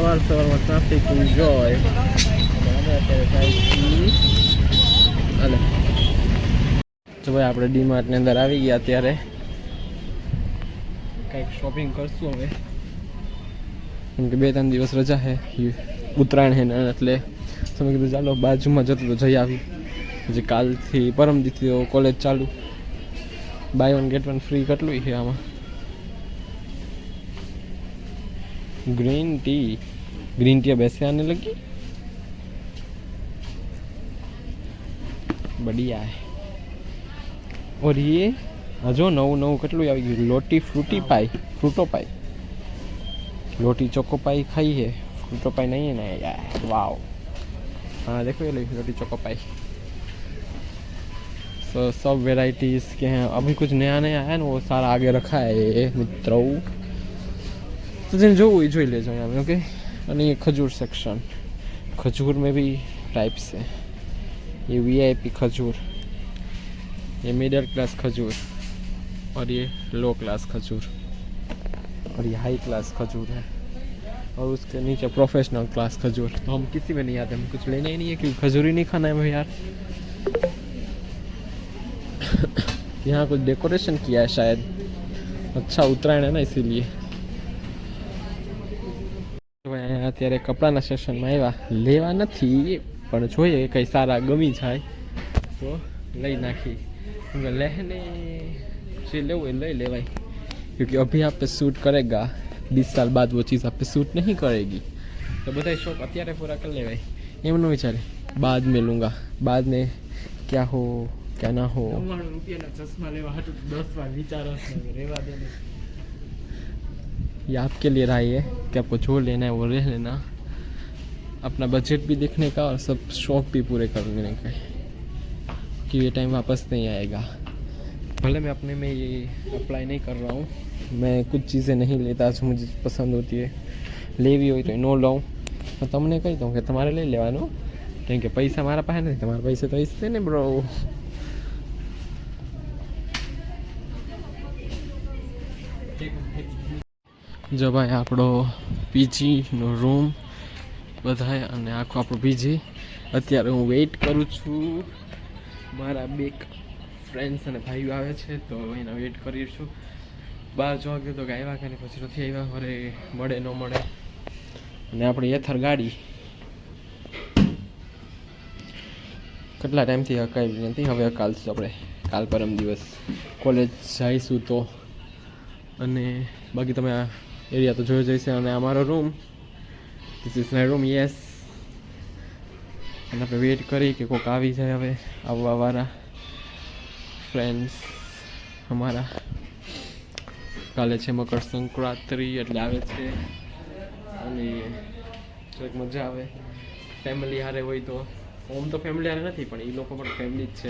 સવારમાં traffic enjoy. હાલો તો ભાઈ આપણે ડીમાર્ટની અંદર આવી ગયા. અત્યારે કંઈક શોપિંગ કરશું હવે, કેમ કે 2-3 દિવસ રજા છે, ઉત્તરાયણ છે ને, એટલે તમે કીધું ચાલો બાજુમાં જતું તો જઈ આવી. હજી કાલથી પરમદીથી તો કોલેજ ચાલુ. બાય 1 get 1 ફ્રી કેટલું છે આમાં? ग्रीन टी अब ऐसे आने लगी. बढ़िया है. और ये जो नव કેટલું આવી ગયું, લોટી फ्रूटी पाई, फ्रूटो पाई, लोटी चोको पाई खाई है, फ्रूटो पाई नहीं है ना यार. वाओ, हाँ देखो ये लोटी चोको पाई. तो सब वेराइटीज़ के हैं. अभी कुछ नया नया है ना, वो सारा आगे रखा है मित्रों. तो जिन जो वही जोई ले जाओ यहाँ में. ओके. और ये खजूर सेक्शन. खजूर में भी टाइप्स है. ये वीआईपी खजूर, ये मिडिल क्लास खजूर, और ये लो क्लास खजूर, और ये हाई क्लास खजूर है, और उसके नीचे प्रोफेशनल क्लास खजूर. तो हम किसी में नहीं आते, हम कुछ लेना ही नहीं है, क्योंकि खजूर ही नहीं खाना है हमें यार. यहाँ कुछ डेकोरेशन किया है शायद. अच्छा उत्तरायण है ना, इसीलिए. અત્યારે કપડાના સેશનમાં આવ્યા. લેવા નથી પણ જોઈએ કંઈ સારા ગમી જાય તો લઈ નાખી. લહેને જે લેવું એ લઈ લેવાય, क्योंकि अभी आप पे सूट करेगा, 20 साल बाद वो चीज़ आप पे सूट नहीं करेगी. तो બધા શોખ અત્યારે પૂરા કરી લેવાય. એમ ન વિચારે बाद में लूँगा, बाद में क्या हो क्या ना हो. चश्मा लेवा 10 बार विचारो रेवा दे. ये आपके लिए रहा है कि आपको जो लेना है वो ले लेना. अपना बजट भी देखने का और सब शौक भी पूरे करने का, कि ये टाइम वापस नहीं आएगा. भले मैं अपने में ये अप्लाई नहीं कर रहा हूँ, मैं कुछ चीज़ें नहीं लेता जो मुझे पसंद होती है. लेवी हो तो नो लूँ. तो તમને કહી દઉં કે તમારે લઈ લેવાનું, કેમ કે પૈસા મારા પાસે નથી, તમારા પૈસે તો ઈચ્છે ને બ્રો. જો ભાઈ આપણો પીજીનો રૂમ બધાય, અને આખો આપણો પીજી. અત્યારે હું વેઇટ કરું છું. મારા 2 ફ્રેન્ડ્સ અને ભાઈઓ આવે છે, તો એના વેઇટ કરીશું. 12 જોવા ગયો તો કે આવ્યા કે પછી નથી આવ્યા, હવે મળે ન મળે. અને આપણી એથર ગાડી કેટલા ટાઈમથી હકાવી નથી, હવે હકાલશું આપણે. કાલ પરમ દિવસ કોલેજ જઈશું તો. અને બાકી તમે આ એરિયા તો જોયો જઈશે. અને અમારો room, this is my room. Yes. અને આપણે વેઇટ કરી કે કોઈક આવી જાય હવે, આવવાવાળા ફ્રેન્ડ્સ અમારા. કાલે છે મકર સંક્રાંતિ, એટલે આવે છે. અને થોડીક મજા આવે ફેમિલી હારે હોય તો. ઓમ તો ફેમિલી હારે નથી, પણ એ લોકો પણ ફેમિલી જ છે.